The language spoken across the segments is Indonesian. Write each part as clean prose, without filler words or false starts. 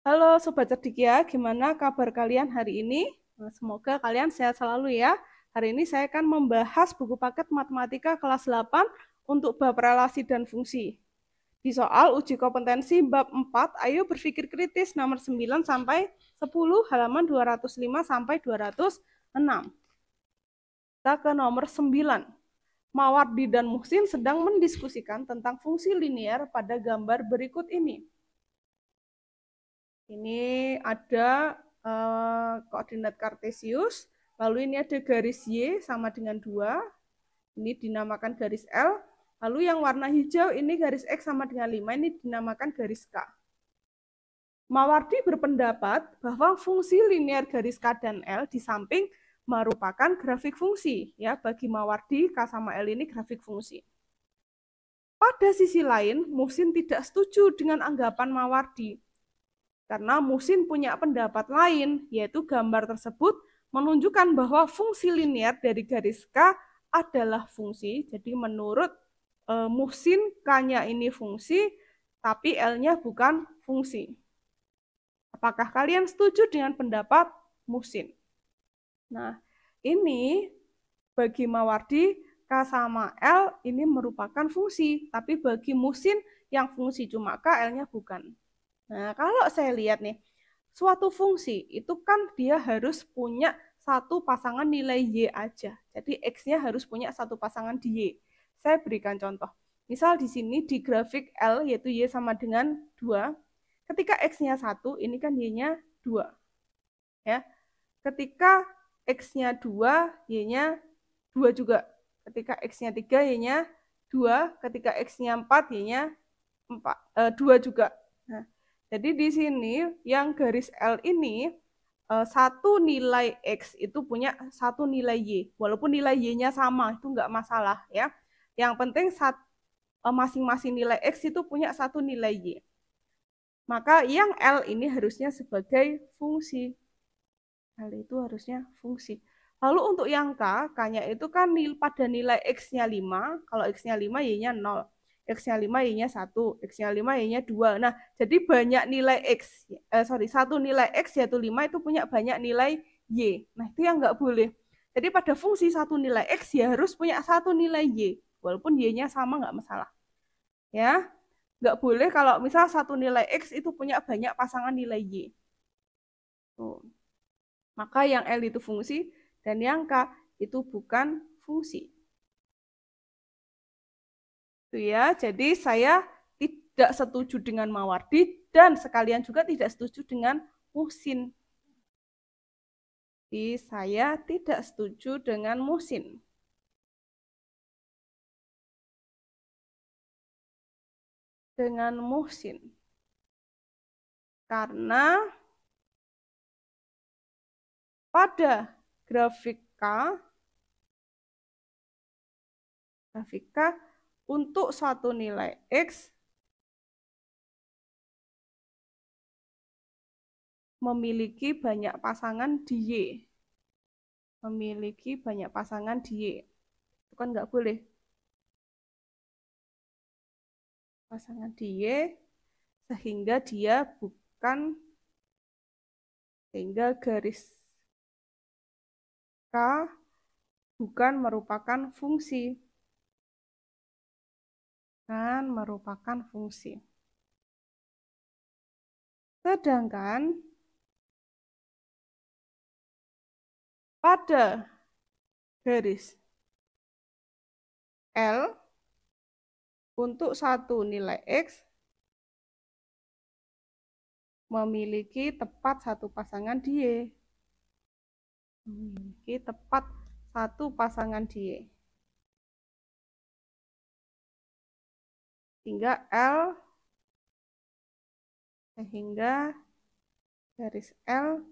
Halo Sobat Cerdikia, gimana kabar kalian hari ini? Semoga kalian sehat selalu ya. Hari ini saya akan membahas buku paket matematika kelas 8 untuk bab relasi dan fungsi. Di soal uji kompetensi bab 4, ayo berpikir kritis nomor 9 sampai 10 halaman 205 sampai 206. Kita ke nomor 9. Mawardi dan Muhsin sedang mendiskusikan tentang fungsi linear pada gambar berikut ini. Ini ada koordinat kartesius, lalu ini ada garis Y sama dengan 2, ini dinamakan garis L, lalu yang warna hijau ini garis X sama dengan 5, ini dinamakan garis K. Mawardi berpendapat bahwa fungsi linear garis K dan L di samping merupakan grafik fungsi. Ya, bagi Mawardi, K sama L ini grafik fungsi. Pada sisi lain, Muhsin tidak setuju dengan anggapan Mawardi. Karena Muhsin punya pendapat lain, yaitu gambar tersebut menunjukkan bahwa fungsi linear dari garis K adalah fungsi. Jadi menurut Muhsin, K-nya ini fungsi, tapi L-nya bukan fungsi. Apakah kalian setuju dengan pendapat Muhsin? Nah, ini bagi Mawardi, K sama L ini merupakan fungsi, tapi bagi Muhsin yang fungsi cuma K, L-nya bukan. Nah, kalau saya lihat nih, suatu fungsi itu kan dia harus punya satu pasangan nilai Y aja. Jadi X-nya harus punya satu pasangan di Y. Saya berikan contoh. Misal di sini di grafik L, yaitu Y sama dengan 2. Ketika X-nya 1, ini kan Y-nya 2. Ya. Ketika X-nya 2, Y-nya 2 juga. Ketika X-nya 3, Y-nya 2. Ketika X-nya 4, Y-nya 2 juga. Nah, jadi di sini yang garis L ini satu nilai X itu punya satu nilai Y. Walaupun nilai Y-nya sama, itu nggak masalah ya. Yang penting masing-masing nilai X itu punya satu nilai Y. Maka yang L ini harusnya sebagai fungsi. L itu harusnya fungsi. Lalu untuk yang K-nya itu kan pada nilai X-nya 5, kalau X-nya 5, Y-nya 0. X-nya 5, Y-nya 1, X-nya 5, Y-nya 2. Nah, jadi banyak nilai X, satu nilai X yaitu 5 itu punya banyak nilai Y. Nah, itu yang nggak boleh. Jadi pada fungsi satu nilai X ya harus punya satu nilai Y. Walaupun Y-nya sama nggak masalah. Ya, nggak boleh kalau misal satu nilai X itu punya banyak pasangan nilai Y. Tuh. Maka yang L itu fungsi dan yang K itu bukan fungsi. Itu ya, jadi saya tidak setuju dengan Mawardi dan sekalian juga tidak setuju dengan Muhsin. Jadi saya tidak setuju dengan Muhsin. Dengan Muhsin. Karena pada grafik K untuk satu nilai X memiliki banyak pasangan di Y. Memiliki banyak pasangan di Y. Itu kan nggak boleh. Pasangan di Y sehingga dia bukan, sehingga garis K bukan merupakan fungsi. Kan merupakan fungsi. Sedangkan pada garis L untuk satu nilai X memiliki tepat satu pasangan di Y. Memiliki tepat satu pasangan di Y. Sehingga garis L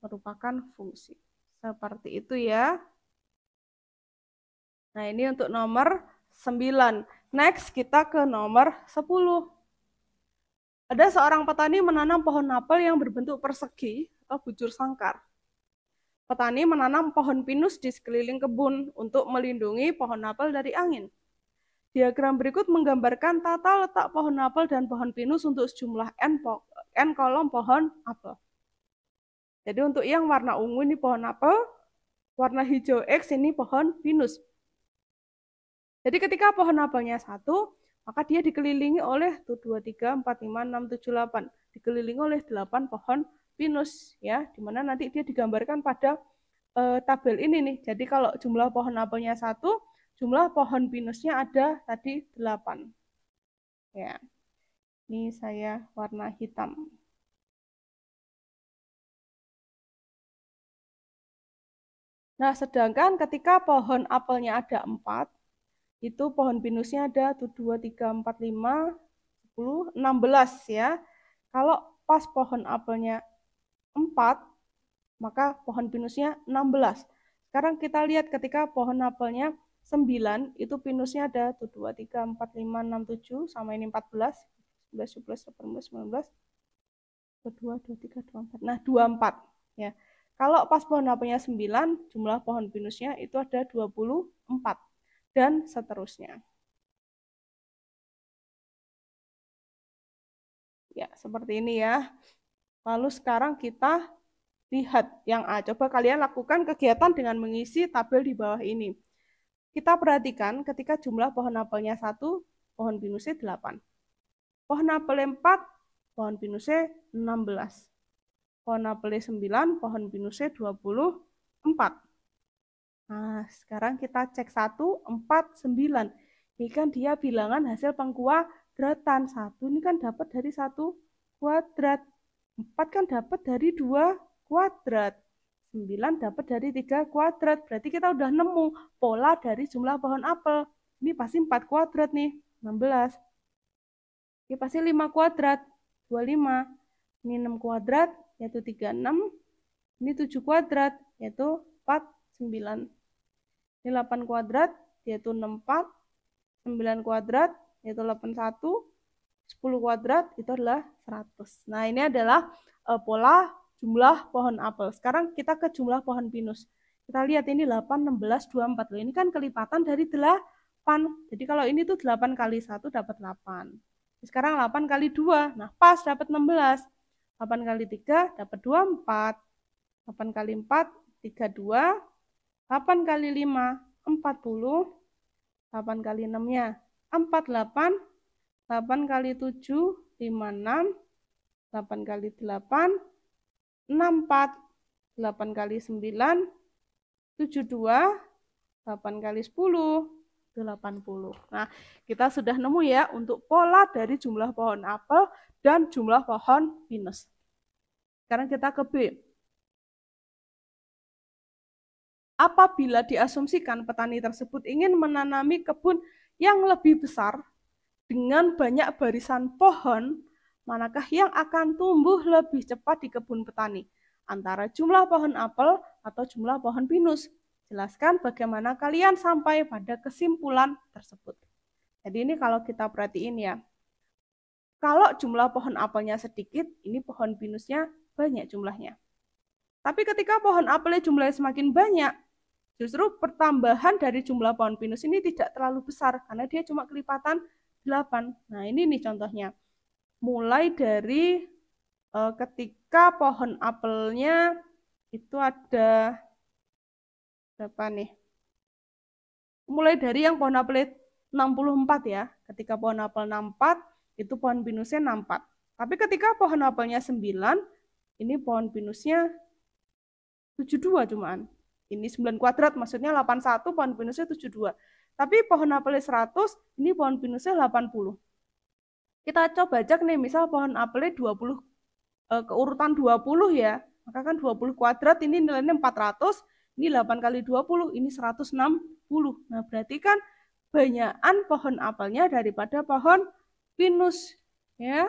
merupakan fungsi. Seperti itu ya. Nah, ini untuk nomor 9. Next, kita ke nomor 10. Ada seorang petani menanam pohon apel yang berbentuk persegi atau bujur sangkar. Petani menanam pohon pinus di sekeliling kebun untuk melindungi pohon apel dari angin. Diagram berikut menggambarkan tata letak pohon apel dan pohon pinus untuk sejumlah N kolom pohon apel. Jadi untuk yang warna ungu ini pohon apel, warna hijau X ini pohon pinus. Jadi ketika pohon apelnya 1, maka dia dikelilingi oleh 2, 3, 4, 5, 6, 7, 8. Dikelilingi oleh 8 pohon pinus, ya, dimana nanti dia digambarkan pada tabel ini nih. Jadi kalau jumlah pohon apelnya 1, jumlah pohon pinusnya ada tadi 8. Ya, ini saya warna hitam. Nah, sedangkan ketika pohon apelnya ada 4, itu pohon pinusnya ada 2, 3, 4, 5, 10, 16 ya. Kalau pas pohon apelnya 4, maka pohon pinusnya 16. Sekarang kita lihat ketika pohon apelnya 9, itu pinusnya ada 2, 3, 4, 5, 6, 7, sama ini 14, 11, 12, 18, 19, 22, 23, 24. Nah, 24 ya. Kalau pas pohon apelnya 9, jumlah pohon pinusnya itu ada 24 dan seterusnya. Ya, seperti ini ya. Lalu sekarang kita lihat yang A. Coba kalian lakukan kegiatan dengan mengisi tabel di bawah ini. Kita perhatikan ketika jumlah pohon apelnya 1, pohon pinusnya 8. Pohon apelnya 4, pohon pinusnya 16. Pohon apelnya 9, pohon pinusnya 24. Nah, sekarang kita cek 1, 4, 9. Ini kan dia bilangan hasil pengkuadratan. 1 ini kan dapat dari 1 kuadrat. 4 kan dapat dari 2 kuadrat. 9 dapat dari 3 kuadrat. Berarti kita udah nemu pola dari jumlah pohon apel. Ini pasti 4 kuadrat nih, 16. Ini pasti 5 kuadrat, 25. Ini 6 kuadrat, yaitu 36. Ini 7 kuadrat, yaitu 49. Ini 8 kuadrat, yaitu 64. 9 kuadrat, yaitu 81. 10 kuadrat, itu adalah 100. Nah, ini adalah pola jumlah pohon apel. Sekarang kita ke jumlah pohon pinus. Kita lihat ini 8, 16, 24. Loh, ini kan kelipatan dari 8. Jadi kalau ini tuh 8 kali 1 dapat 8. Sekarang 8 kali 2. Nah, pas dapat 16. 8 kali 3 dapat 24. 8 kali 4, 32. 8 kali 5, 40. 8 kali 6-nya 48. 8 kali 7, 56. 8 kali 8, 64. 8 kali 9, 72. 8 kali 10, 80. Nah, kita sudah nemu ya untuk pola dari jumlah pohon apel dan jumlah pohon pinus. Sekarang kita ke B. Apabila diasumsikan petani tersebut ingin menanami kebun yang lebih besar dengan banyak barisan pohon, manakah yang akan tumbuh lebih cepat di kebun petani? Antara jumlah pohon apel atau jumlah pohon pinus? Jelaskan bagaimana kalian sampai pada kesimpulan tersebut. Jadi ini kalau kita perhatiin ya, kalau jumlah pohon apelnya sedikit, ini pohon pinusnya banyak jumlahnya. Tapi ketika pohon apelnya jumlahnya semakin banyak, justru pertambahan dari jumlah pohon pinus ini tidak terlalu besar, karena dia cuma kelipatan 8. Nah, ini nih contohnya. Mulai dari ketika pohon apelnya itu ada berapa nih? Mulai dari yang pohon apel 64 ya. Ketika pohon apel 64, itu pohon pinusnya 64. Tapi ketika pohon apelnya 9, ini pohon pinusnya 72 cuman. Ini 9 kuadrat, maksudnya 81, pohon pinusnya 72. Tapi pohon apelnya 100, ini pohon pinusnya 80. Kita coba cek nih, misal pohon apelnya 20, keurutan 20 ya. Maka kan 20 kuadrat, ini nilainya 400, ini 8 kali 20, ini 160. Nah, berarti kan banyakan pohon apelnya daripada pohon pinus. Ya.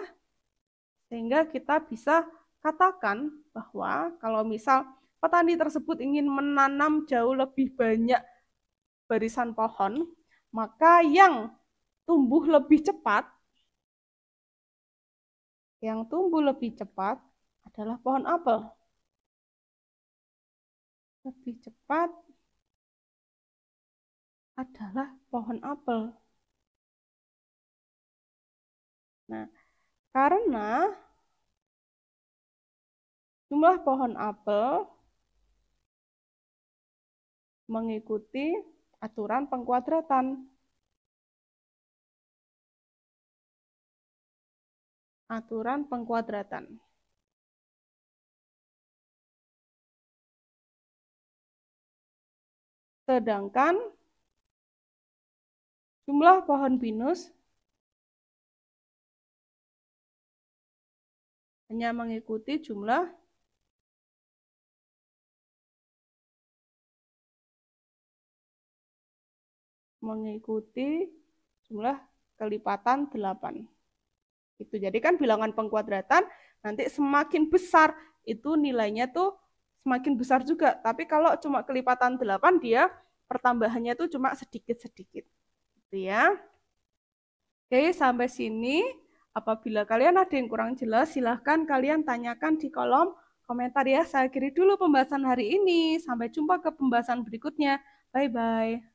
Sehingga kita bisa katakan bahwa kalau misal petani tersebut ingin menanam jauh lebih banyak barisan pohon, maka yang tumbuh lebih cepat adalah pohon apel. Lebih cepat adalah pohon apel. Nah, karena jumlah pohon apel mengikuti aturan pengkuadratan. Aturan pengkuadratan. Sedangkan jumlah pohon pinus hanya mengikuti jumlah kelipatan 8. Itu jadi kan bilangan pengkuadratan nanti semakin besar itu nilainya tuh semakin besar juga. Tapi kalau cuma kelipatan 8 dia pertambahannya tuh cuma sedikit-sedikit. Gitu ya. Oke, sampai sini. Apabila kalian ada yang kurang jelas, silahkan kalian tanyakan di kolom komentar ya. Saya akhiri dulu pembahasan hari ini. Sampai jumpa ke pembahasan berikutnya. Bye-bye.